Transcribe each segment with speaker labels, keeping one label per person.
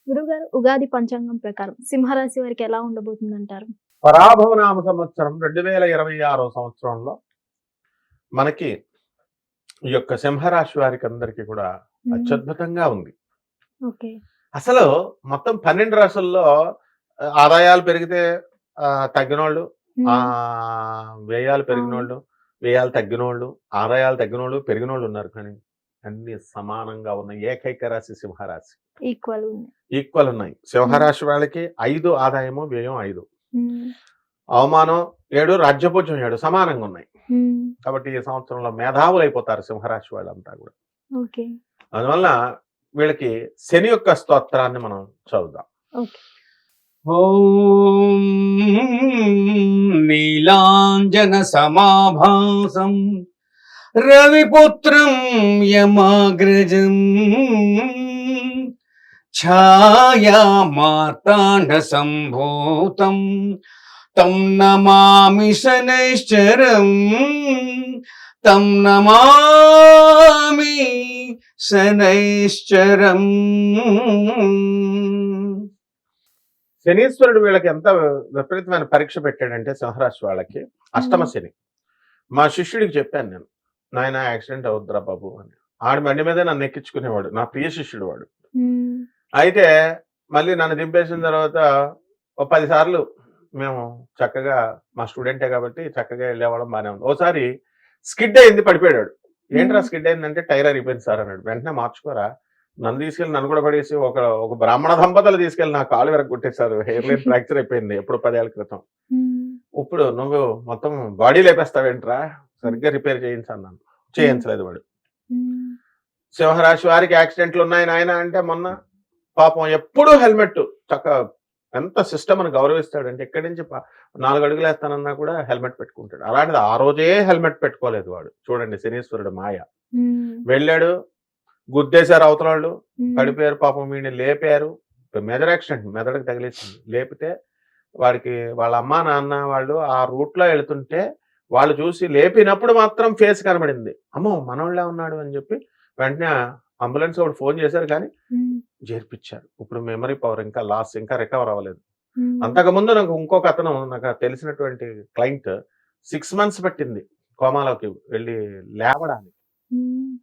Speaker 1: గురుగారు ఉగాది పంచాంగం ప్రకారం సింహరాశి వారికి ఎలా ఉండబోతుందంటారు?
Speaker 2: పరాభవనామ సంవత్సరం 2026 సంవత్సరంలో మనకి ఈ యొక్క సింహరాశి వారికి అందరికీ కూడా
Speaker 1: హ్మ్.
Speaker 2: అత్యద్భుతంగా ఉంది.
Speaker 1: ఓకే.
Speaker 2: అసలు మొత్తం 12 రాసుల్లో ఆదాయాలు పెరిగితే తగ్గినోళ్ళు,
Speaker 1: హ్మ్.
Speaker 2: వ్యయాలు
Speaker 1: అవును.
Speaker 2: పెరిగినోళ్ళు, వ్యయాలు తగ్గినోళ్ళు, ఆదాయాలు తగ్గినోళ్ళు, పెరిగినోళ్ళు ఉన్నారు. కానీ అన్ని సమానంగా ఉన్న ఏకైక రాశి సింహరాశి.
Speaker 1: ఈక్వల్ ఉంది.
Speaker 2: ఈక్వల్ ఉన్నాయి.
Speaker 1: హ్మ్.
Speaker 2: సింహరాశి వాళ్ళకి 5 ఆదాయము, వ్యయం 5.
Speaker 1: హ్మ్.
Speaker 2: అవమానం 7, రాజ్యపూజ్యం 7 సమానంగా ఉన్నాయి.
Speaker 1: హ్మ్.
Speaker 2: కాబట్టి ఈ సంవత్సరంలో మేధావులైపోతారు సింహరాశి వాళ్ళంతా కూడా.
Speaker 1: ఓకే.
Speaker 2: అందువల్ల వీళ్ళకి శని యొక్క స్తోత్రాన్ని మనం చదువుదాం.
Speaker 1: ఓకే.
Speaker 3: ఓం నీలాంజన సమాభాసం రవిపుత్రం యమాగ్రజం ఛాయా మార్తాండ సంభూతం తం నమామి శనైశ్చరం తం నమామి శనైశ్చరం.
Speaker 2: శనీశ్వరుడు వీళ్ళకి ఎంత విపరీతమైన పరీక్ష పెట్టాడంటే సింహరాశి వాళ్ళకి అష్టమ శని. మా శిష్యుడికి చెప్పాను నేను, నాయన యాక్సిడెంట్ అవుద్దిరా బాబు అని. ఆడి బండి మీదే నన్ను ఎక్కించుకునేవాడు, నా ప్రియ శిష్యుడు వాడు.
Speaker 1: హ్మ్.
Speaker 2: అయితే మళ్ళీ నన్ను దింపేసిన తర్వాత ఓ 10 సార్లు మేము చక్కగా, మా స్టూడెంటే కాబట్టి చక్కగా వెళ్ళేవాళ్ళం, బాగానే ఉంది. ఓసారి స్కిడ్ అయింది, పడిపోయాడు. ఏంట్రా
Speaker 1: హ్మ్.
Speaker 2: స్కిడ్ అయిందంటే టైర్ అయిపోయింది సార్ అన్నాడు. వెంటనే మార్చుకోరా, నన్ను తీసుకెళ్ళి నన్ను కూడా పడేసి ఒక బ్రాహ్మణ దంపతులు తీసుకెళ్ళి నా కాలు విరగొట్టేశారు. హెయిర్ లైన్ ఫ్రాక్చర్ అయిపోయింది ఎప్పుడు 10 ఏళ్ల క్రితం.
Speaker 1: హ్మ్.
Speaker 2: ఇప్పుడు నువ్వు మొత్తం బాడీ లేపేస్తావేంట్రా,
Speaker 1: హ్మ్.
Speaker 2: సరిగ్గా రిపేర్ చేయించన్నాను.
Speaker 1: హ్మ్.
Speaker 2: చేయించలేదు వాడు.
Speaker 1: హ్మ్.
Speaker 2: సింహరాశి వారికి యాక్సిడెంట్లు ఉన్నాయి నాయన అంటే మొన్న పాపం ఎప్పుడూ హెల్మెట్ ఎంత సిస్టమ్ అని గౌరవిస్తాడంటే, ఎక్కడి నుంచి 4 అడుగులు వేస్తానన్నా కూడా హెల్మెట్ పెట్టుకుంటాడు. అలాంటిది ఆ రోజే హెల్మెట్ పెట్టుకోలేదు వాడు. చూడండి శనీశ్వరుడు మాయ.
Speaker 1: హ్మ్.
Speaker 2: వెళ్ళాడు, గుద్దేశారు అవతలాళ్ళు,
Speaker 1: హ్మ్.
Speaker 2: పడిపోయారు. పాపం వీడిని లేపారు. మేజర్ యాక్సిడెంట్, మెదడుకు తగిలేసింది. లేపితే వాడికి వాళ్ళ అమ్మా నాన్న వాళ్ళు ఆ రూట్లో వెళుతుంటే వాళ్ళు చూసి లేపినప్పుడు మాత్రం ఫేస్ కనబడింది. అమ్మో మనోళ్ళే ఉన్నాడు అని చెప్పి వెంటనే అంబులెన్స్ ఒకటి ఫోన్ చేశారు, కానీ
Speaker 1: హ్మ్.
Speaker 2: చేర్పించారు. ఇప్పుడు మెమరీ పవర్ ఇంకా లాస్, ఇంకా రికవర్ అవ్వలేదు.
Speaker 1: హ్మ్.
Speaker 2: అంతకుముందు నాకు ఇంకొక అతను, నాకు తెలిసినటువంటి క్లయింట్ 6 మంత్స్ పట్టింది కోమాలోకి వెళ్ళి లేవడానికి.
Speaker 1: హ్మ్.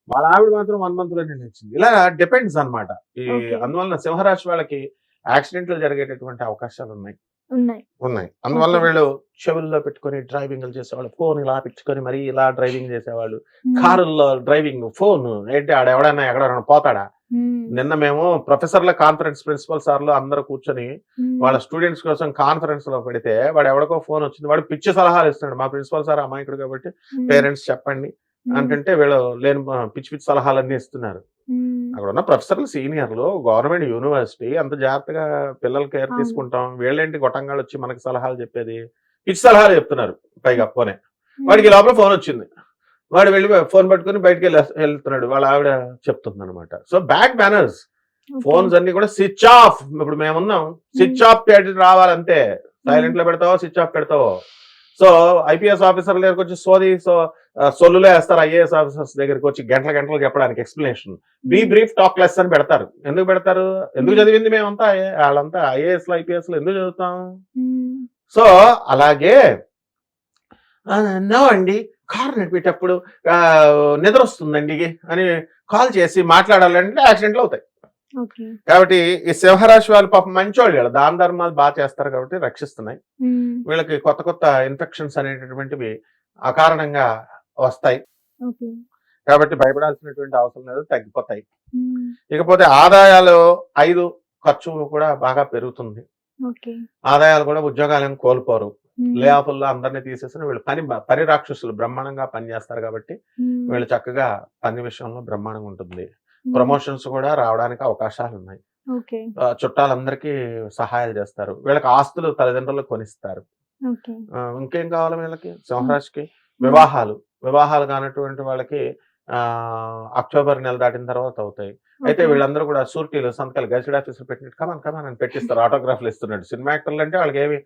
Speaker 2: వాళ్ళ ఆవిడ మాత్రం 1 మంత్‌లోనే లేచింది. ఇలా డిపెండ్స్ అన్నమాట.
Speaker 1: ఓకే.
Speaker 2: అందువలన సింహరాశి వాళ్ళకి యాక్సిడెంట్లు జరిగేటటువంటి అవకాశాలున్నాయి.
Speaker 1: ఉన్నాయి.
Speaker 2: ఉన్నాయి. అందువల్ల
Speaker 1: ఓకే.
Speaker 2: వీళ్ళు చెవుల్లో పెట్టుకొని డ్రైవింగ్‌లు చేసేవాళ్ళు. ఫోన్ ఇలా పెట్టుకొని మరీ ఇలా డ్రైవింగ్ చేసేవాళ్ళు.
Speaker 1: హ్మ్.
Speaker 2: కారుల్లో డ్రైవింగ్, ఫోను ఏంటి ఆడెవడన్నా ఎక్కడెవడన్నా పోతాడా?
Speaker 1: హ్మ్.
Speaker 2: నిన్న మేము ప్రొఫెసర్‌ల కాన్ఫరెన్స్, ప్రిన్సిపల్ సార్‌లు అందరూ కూర్చొని
Speaker 1: హ్మ్.
Speaker 2: వాళ్ళ స్టూడెంట్స్ కోసం కాన్ఫరెన్స్‌లో పెడితే వాడెవడికో ఫోన్ వచ్చింది. వాడు పిచ్చి సలహాలు ఇస్తున్నాడు. మా ప్రిన్సిపల్ సార్ అమాయకుడు కాబట్టి
Speaker 1: హ్మ్.
Speaker 2: పేరెంట్స్ చెప్పండి
Speaker 1: హ్మ్.
Speaker 2: అంటుంటే వీళ్ళు లేని పిచ్చి పిచ్చి సలహాలన్నీ ఇస్తున్నారు.
Speaker 1: హ్మ్.
Speaker 2: అక్కడున్న ప్రొఫెసర్లు, సీనియర్లు, గవర్నమెంట్ యూనివర్సిటీ అంత జాగ్రత్తగా పిల్లల కేర్
Speaker 1: అవును.
Speaker 2: తీసుకుంటాం. వీళ్ళేంటి గొట్టంగాళ్ళొచ్చి మనకి సలహాలు చెప్పేది. పిచ్చి సలహాలు చెప్తున్నారు పైగా పోనే.
Speaker 1: హ్మ్.
Speaker 2: వాడికి ఈ లోపల ఫోనొచ్చింది. వాడు వెళ్ళి ఫోన్ పట్టుకొని బయటికెళ్తున్నాడు. వాళ్ళ ఆవిడ చెప్తుందనమాట. So bad manners.
Speaker 1: Okay.
Speaker 2: Phones అన్నీ కూడా స్విచ్ ఆఫ్. ఇప్పుడు మేమున్నాం.
Speaker 1: హ్మ్.
Speaker 2: స్విచ్ ఆఫ్ పెట్టి రావాలంతే.
Speaker 1: హ్మ్.
Speaker 2: సైలెంట్‌లో పెడతావో, స్విచ్ ఆఫ్ పెడతావో. సో ఐపీఎస్ ఆఫీసర్ల దగ్గరకొచ్చి సొల్లులో ఏస్తారు. ఐఏఎస్ ఆఫీసర్స్ దగ్గరకొచ్చి గంటలు గంటలు చెప్పడానికి ఎక్స్‌ప్లనేషన్. బీ
Speaker 1: హ్మ్.
Speaker 2: బ్రీఫ్ టాక్ లెస్ అని పెడతారు. ఎందుకు పెడతారు? ఎందుకు
Speaker 1: హ్మ్.
Speaker 2: చదివింది మేమంతా ఆళ్ళంతా ఐఏఎస్‌లు, ఐపీఎస్‌లు ఎందుకు చదువుతాం?
Speaker 1: హ్మ్.
Speaker 2: సో అలాగే నో అండి. కారు నడిపేటప్పుడు నిద్రొస్తుందండి అని కాల్ చేసి మాట్లాడాలంటే యాక్సిడెంట్లు అవుతాయి.
Speaker 1: ఓకే.
Speaker 2: కాబట్టి ఈ సింహరాశి వాళ్ళు పాపం మంచోళ్ళు ఈళ్ళు. దాన ధర్మాలు చేస్తారు కాబట్టి రక్షిస్తున్నాయి.
Speaker 1: హ్మ్.
Speaker 2: వీళ్ళకి కొత్త కొత్త ఇన్ఫెక్షన్స్ అనేటటువంటివి అకారణంగా వస్తాయి.
Speaker 1: ఓకే.
Speaker 2: కాబట్టి భయపడాల్సినటువంటి అవసరం లేదు, తగ్గిపోతాయి.
Speaker 1: హ్మ్.
Speaker 2: ఇకపోతే ఆదాయాలు 5, ఖర్చు కూడా బాగా పెరుగుతుంది.
Speaker 1: ఓకే.
Speaker 2: ఆదాయాలు కూడా, ఉద్యోగాలేం కోల్పోరు. లే
Speaker 1: హ్మ్.
Speaker 2: ఆఫ్‌ల్లో అందరిని తీసేసిన వీళ్ళు పని రాక్షసులు బ్రహ్మాండంగా పనిచేస్తారు కాబట్టి
Speaker 1: హ్మ్.
Speaker 2: వీళ్ళు చక్కగా పని విషయంలో బ్రహ్మాండంగా ఉంటుంది.
Speaker 1: హ్మ్.
Speaker 2: ప్రమోషన్స్ కూడా రావడానికి అవకాశాలున్నాయి.
Speaker 1: ఓకే.
Speaker 2: చుట్టాలందరికీ సహాయాలు చేస్తారు. వీళ్ళకి ఆస్తులు తల్లిదండ్రులకు కొనిస్తారు.
Speaker 1: ఓకే.
Speaker 2: ఇంకేం కావాలి వీళ్ళకి
Speaker 1: హ్మ్.
Speaker 2: సింహరాశికి?
Speaker 1: హ్మ్.
Speaker 2: వివాహాలు. వివాహాలు కానటువంటి వాళ్ళకి అక్టోబర్ నెల దాటిన తర్వాత అవుతాయి. అయితే
Speaker 1: ఓకే.
Speaker 2: వీళ్ళందరూ కూడా షూరిటీలు, సంతకాలు గెజిటెడ్ ఆఫీసర్ పెట్టినట్టు కమాన్ కమాన్ అని పెట్టిస్తారు. ఆటోగ్రాఫ్‌లు ఇస్తున్నట్టు. సినిమా యాక్టర్లు అంటే వాళ్ళకేమి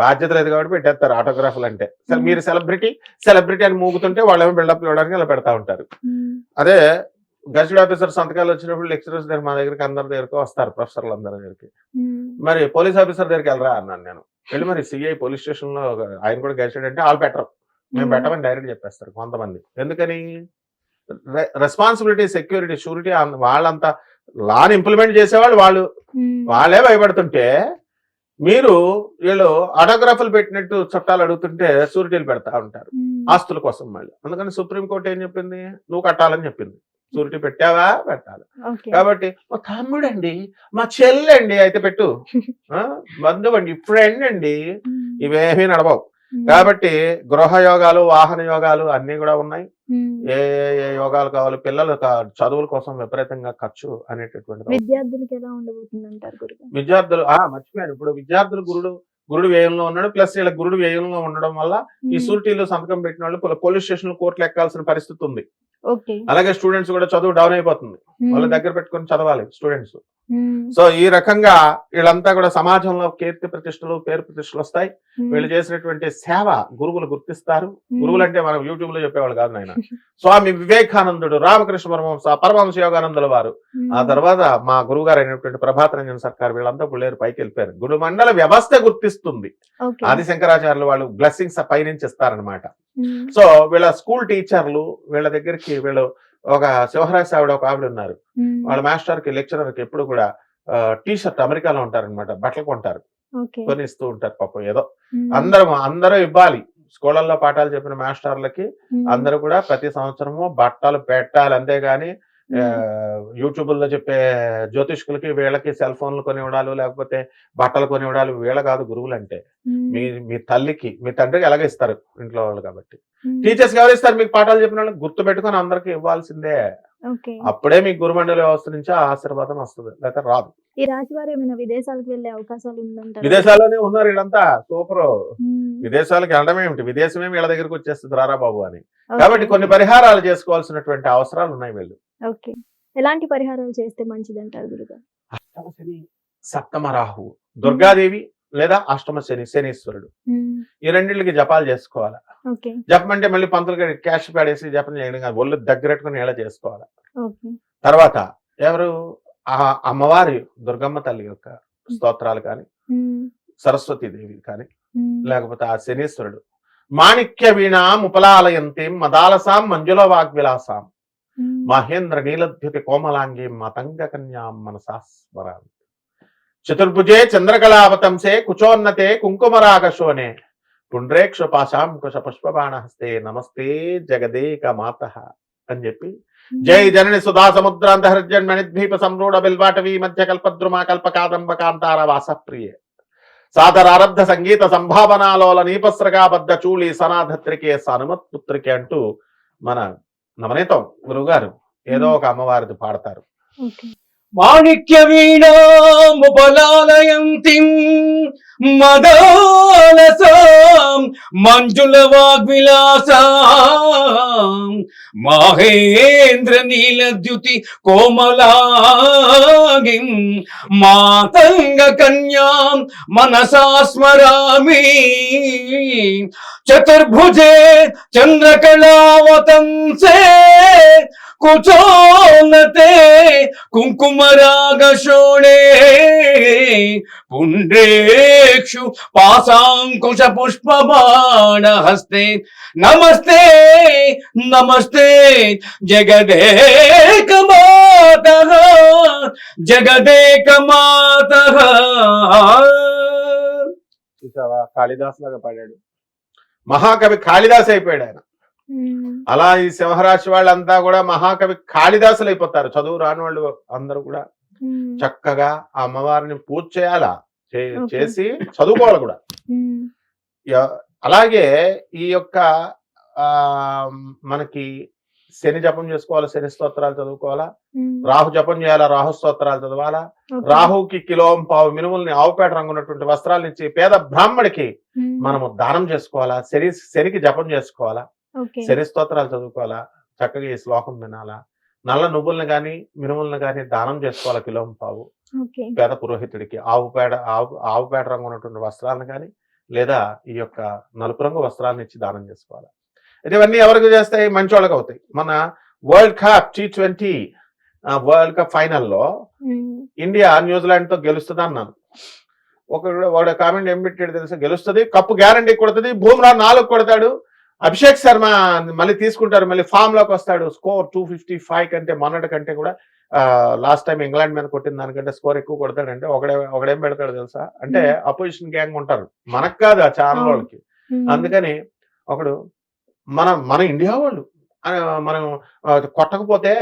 Speaker 2: బాధ్యత లేదు కాబట్టి పెట్టేస్తారు ఆటోగ్రాఫ్‌లు అంటే.
Speaker 1: హ్మ్.
Speaker 2: మీరు సెలబ్రిటీ అని మూగుతుంటే వాళ్ళేమో బిల్డప్‌లు ఇవ్వడానికి ఇలా పెడతా ఉంటారు.
Speaker 1: హ్మ్.
Speaker 2: అదే గెజిటెడ్ ఆఫీసర్ సంతకాలు వచ్చినప్పుడు లెక్చరర్స్ దగ్గర మా దగ్గరికి అందరి దగ్గరకు వస్తారు, ప్రొఫెసర్లు అందరి దగ్గరికి.
Speaker 1: ఉమ్,
Speaker 2: మరి పోలీస్ ఆఫీసర్ దగ్గరికి వెళ్ళరా అన్నాను నేను. వెళ్ళి మరి సిఐ పోలీస్ స్టేషన్ లో ఆయన కూడా గెజిటెడ్ అంటే వాళ్ళు పెట్టరు, మేము పెట్టమని డైరెక్ట్ చెప్పేస్తారు కొంతమంది. ఎందుకని? రెస్పాన్సిబిలిటీ, సెక్యూరిటీ, షూరిటీ వాళ్ళంతా లాని ఇంప్లిమెంట్ చేసేవాళ్ళు వాళ్ళే భయపడుతుంటే మీరు వీళ్ళు ఆటోగ్రాఫ్లు పెట్టినట్టు చట్టాలు అడుగుతుంటే షూరిటీలు పెడతా ఉంటారు ఆస్తుల కోసం మళ్ళీ. అందుకని సుప్రీంకోర్టు ఏం చెప్పింది? నువ్వు కట్టాలని చెప్పింది. షూరిటీ పెట్టావా? పెట్టాలి. కాబట్టి మా తమ్ముడండి, మా చెల్లండి అయితే పెట్టు, బంధువు అండి, ఫ్రెండ్ అండి, ఇవేమీ నడవవు. కాబట్టి గృహ యోగాలు, వాహన యోగాలు అన్ని కూడా ఉన్నాయి. ఏ ఏ యోగాలు కావాలి, పిల్లలు చదువుల కోసం విపరీతంగా ఖర్చు అనేటటువంటి.
Speaker 1: విద్యార్థులకి ఎలా ఉండబోతుంది అంటారు గురుగారు?
Speaker 2: విద్యార్థులు మర్చిపోయాను, ఇప్పుడు విద్యార్థులు గురుడు వ్యయంలో ఉన్నాడు, ప్లస్ వీళ్ళ గురుడు వ్యయంలో ఉండడం వల్ల ఈ సూరిటీలో సంతకం పెట్టిన వాళ్ళు పోలీస్ స్టేషన్ కోర్టులు ఎక్కాల్సిన పరిస్థితి ఉంది. అలాగే స్టూడెంట్స్ కూడా చదువు డౌన్ అయిపోతుంది, వాళ్ళ దగ్గర పెట్టుకొని చదవాలి స్టూడెంట్స్. సో ఈ రకంగా వీళ్ళంతా కూడా సమాజంలో కీర్తి ప్రతిష్టలు, పేరు ప్రతిష్టలు వస్తాయి. వీళ్ళు చేసినటువంటి సేవ గురువులు గుర్తిస్తారు. గురువులు అంటే మనం యూట్యూబ్ లో చెప్పేవాళ్ళు కాదు నాయన. స్వామి వివేకానందుడు, రామకృష్ణ పరమహంస యోగానందుల వారు, ఆ తర్వాత మా గురువు గారు అయినటువంటి ప్రభాత రంజన్ సర్కార్, వీళ్ళంతా పుల్లేరు పైకి వెళ్ళిపోయారు. గురు మండల వ్యవస్థ గుర్తిస్తుంది. ఆది శంకరాచార్యులు వాళ్ళు బ్లెస్సింగ్స్ పైనుంచి ఇస్తారనమాట. సో వీళ్ళ స్కూల్ టీచర్లు వీళ్ళ దగ్గరికి వీళ్ళు ఒక శివహరాజ్ ఆవిడ ఒక ఆవిడ ఉన్నారు, వాళ్ళ మాస్టర్ కి లెక్చరర్ కి ఎప్పుడు కూడా టీ షర్ట్, అమెరికాలో ఉంటారనమాట, బట్టలు కొంటారు, కొని ఇస్తూ ఉంటారు. పాపం ఏదో అందరూ ఇవ్వాలి. స్కూళ్ళల్లో పాఠాలు చెప్పిన మాస్టర్లకి అందరూ కూడా ప్రతి సంవత్సరము బట్టలు పెట్టాలి. అంతేగాని యూట్యూబ్ లో చెప్పే జ్యోతిష్కులకి వీళ్ళకి సెల్ ఫోన్లు కొనివ్వడాలు, లేకపోతే బట్టలు కొనివ్వడాలు వీళ్ళ కాదు గురువులు అంటే. మీ తల్లికి, మీ తండ్రికి ఎలాగ ఇస్తారు ఇంట్లో వాళ్ళు. కాబట్టి టీచర్స్ ఎవరు ఇస్తారు? మీకు పాఠాలు చెప్పిన వాళ్ళకి గుర్తు పెట్టుకొని అందరికి ఇవ్వాల్సిందే. అప్పుడే మీకు గురుమండలి వ్యవస్థ నుంచి ఆశీర్వాదం వస్తుంది, లేకపోతే రాదు.
Speaker 1: ఈ రాశి వారు ఏమైనా విదేశాలకు వెళ్లే అవకాశాలు ఉందంటారు?
Speaker 2: విదేశాల్లోనే ఉన్నారు వీళ్ళంతా, సూపర్. విదేశాలకు వెళ్ళడం ఏమిటి, విదేశమే వీళ్ళ దగ్గరకు వచ్చేస్తుంది రారా బాబు అని. కాబట్టి కొన్ని పరిహారాలు చేసుకోవాల్సినటువంటి అవసరాలు ఉన్నాయి వీళ్ళు.
Speaker 1: ఎలాంటి పరిహారాలు చేస్తే మంచిది అంటారు గురుగారు?
Speaker 2: అష్టమ శని, సప్తమ రాహువు, దుర్గాదేవి లేదా అష్టమ శని, శనీశ్వరుడు, ఈ రెండింటికి జపాలు చేసుకోవాలి. జపం అంటే మళ్ళీ పంతులు క్యాష్ పడేసి జపం చేయడం కాదు, ఒళ్ళు దగ్గరెట్టుకుని ఎలా చేసుకోవాలి. తర్వాత ఎవరు అమ్మవారి దుర్గమ్మ తల్లి యొక్క స్తోత్రాలు కానీ, సరస్వతీదేవి కానీ, లేకపోతే ఆ శనీశ్వరుడు మాణిక్య వీణాం ఉపలాలయంతీం మదాలసాం మంజుల వాగ్విలాసాం మహేంద్ర నీలద్యుతి కోమలాంగి మతంగ కన్యాం మనసా స్మరామి. చతుర్భుజే చంద్రకళావతంసే కుచోన్నతే కుంకుమరాగశోనే పుండ్రేక్ష పాశాంకుశ పుష్పబాణహస్తే నమస్తే జగదేక మాతః అని చెప్పి జై జనని సుధా సముద్రాంత హృజన్మణిద్వీప సంరూఢ బిల్వాటవీ మధ్య కల్పద్రుమా కల్పకాదంబ కాంతార వాసప్రియ సాదరారబ్ధ సంగీత సంభావనాలోల నీపస్రగా బద్ద చూళి సనాధత్రికే సనుమత్పుత్రికే అంటూ మన నవనీతం గురువుగారు ఏదో ఒక అమ్మవారిది పాడతారు.
Speaker 3: మాణిక్య వీణాముపలాలయంతిం మదాలసాం మంజుల వాగ్విలాసాం మహేంద్ర నీలద్యుతి కోమలాంగిం మాతంగ కన్యాం మనసా స్మరామి. చతుర్భుజే చంద్రకళావతంసే కుచోన్నతే కుంకుమరాగశోణే పుండ్రేక్షు పాశాంకుశ పుష్పబాణహస్తే నమస్తే నమస్తే జగదేక మాతః జగదేక మాతః.
Speaker 2: చూసావా, కాళిదాస్ లాగా పాడాడు, మహాకవి కాళిదాస్ అయిపోయాడు ఆయన. అలా ఈ సింహరాశి వాళ్ళంతా కూడా మహాకవి కాళిదాసులు అయిపోతారు. చదువు రాని వాళ్ళు అందరూ కూడా చక్కగా ఆ అమ్మవారిని పూజ చేయాలా, చేసి చదువుకోవాలి కూడా. అలాగే ఈ యొక్క మనకి శని జపం చేసుకోవాలా, శని స్తోత్రాలు చదువుకోవాలా, రాహు జపం చేయాలా, రాహు స్తోత్రాలు చదవాలా, రాహుకి కిలోం పావు మినుముల్ని ఆవుపేట రంగున్నటువంటి వస్త్రాలు ఇచ్చి పేద బ్రాహ్మడికి మనము దానం చేసుకోవాలా, శనికి జపం చేసుకోవాలా, శని స్తోత్రాలు చదువుకోవాలా, చక్కగా ఈ శ్లోకం వినాలా, నల్ల నువ్వుల్ని గాని మినుములను గాని దానం చేసుకోవాలా కిలోం పావు పేద పురోహితుడికి, ఆవుపేట రంగు ఉన్నటువంటి వస్త్రాలను కానీ లేదా ఈ యొక్క నలుపు రంగు వస్త్రాలను ఇచ్చి దానం చేసుకోవాలి. అయితే ఇవన్నీ ఎవరికి చేస్తాయి? మంచోళ్ళకి అవుతాయి. మన world cup T20 world cup ఫైనల్లో ఇండియా న్యూజిలాండ్ తో గెలుస్తుంది అన్నాను. వాడు కామెంట్ ఏం పెట్టాడు తెలుసా, గెలుస్తుంది, కప్పు గ్యారంటీ కొడుతుంది, బూమ్రా 4 కొడతాడు, అభిషేక్ శర్మ మళ్ళీ తీసుకుంటారు, మళ్ళీ ఫామ్ లోకి వస్తాడు, స్కోర్ 255 కంటే మొన్నటి కంటే కూడా లాస్ట్ టైం ఇంగ్లాండ్ మీద కొట్టిన దానికంటే స్కోర్ ఎక్కువ కొడతాడంటే ఒకడేం పెడతాడు తెలుసా, అంటే అపోజిషన్ గ్యాంగ్ ఉంటారు, మనకు కాదు ఆ ఛానల్ వాళ్ళకి. అందుకని ఒకడు మన ఇండియా వాళ్ళు మనం కొట్టకపోతే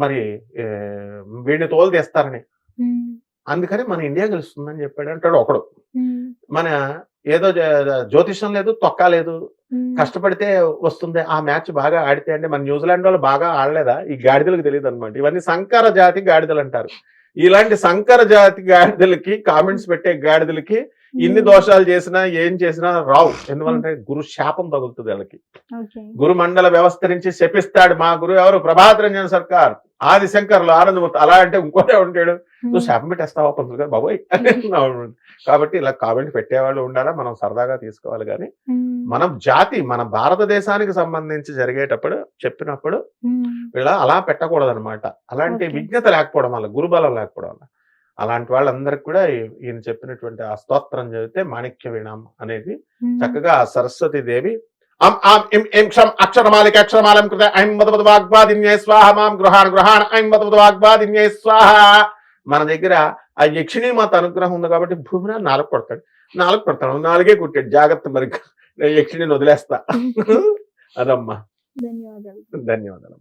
Speaker 2: మరి వీడిని తోలు తీస్తారని, అందుకని మన ఇండియా గెలుస్తుందని చెప్పాడు అంటాడు ఒకడు. మన ఏదో జ్యోతిషం లేదు, తొక్క లేదు, కష్టపడితే వస్తుంది, ఆ మ్యాచ్ బాగా ఆడితే అంటే మన న్యూజిలాండ్ వాళ్ళు బాగా ఆడలేదా, ఈ గాడిదలకు తెలియదు అనమాట. ఇవన్నీ సంకర జాతి గాడిదలు అంటారు. ఇలాంటి సంకర జాతి గాడిదలకి, కామెంట్స్ పెట్టే గాడిదలకి ఇన్ని దోషాలు చేసినా ఏం చేసినా రావు. ఎందువల్లంటే గురు శాపం తగులుతుంది వాళ్ళకి. గురు మండల వ్యవస్థ నుంచి శపిస్తాడు. మా గురువు ఎవరు, ప్రభాత్ రంజన్ సర్కార్, ఆది శంకర్లు, ఆనందమూర్తి. అలా అంటే ఇంకోటే ఉంటాడు, నువ్వు శాపం పెట్టేస్తావా పంతులు గారు బాబోయ్. కాబట్టి ఇలా కామెంట్ పెట్టేవాళ్ళు ఉండాలా, మనం సరదాగా తీసుకోవాలి. కానీ మనం జాతి, మన భారతదేశానికి సంబంధించి జరిగేటప్పుడు చెప్పినప్పుడు వీళ్ళ అలా పెట్టకూడదు అనమాట. అలాంటి విజ్ఞత లేకపోవడం వల్ల, గురుబలం లేకపోవడం వల్ల, అలాంటి వాళ్ళందరికి కూడా ఈయన చెప్పినటువంటి ఆ స్తోత్రం చదివితే మాణిక్య వీణం అనేది చక్కగా సరస్వతి దేవి అక్షరమాలిక అక్షరమాలం కృత ఐం వద వాగ్వాదిన్యై స్వాహ మాం గృహాన్ గృహాన్ ఐం వద వాగ్వాదిన్యై స్వాహ. మన దగ్గర ఆ యక్షిణీ మాత అనుగ్రహం ఉంది కాబట్టి భూమిని 4 కొడతాడు, 4 కొడతాడు, 4 కొట్టాడు, జాగ్రత్త మరి యక్షిణిని వదిలేస్తా. అదమ్మా,
Speaker 1: ధన్యవాదాలు.
Speaker 2: ధన్యవాదాలు.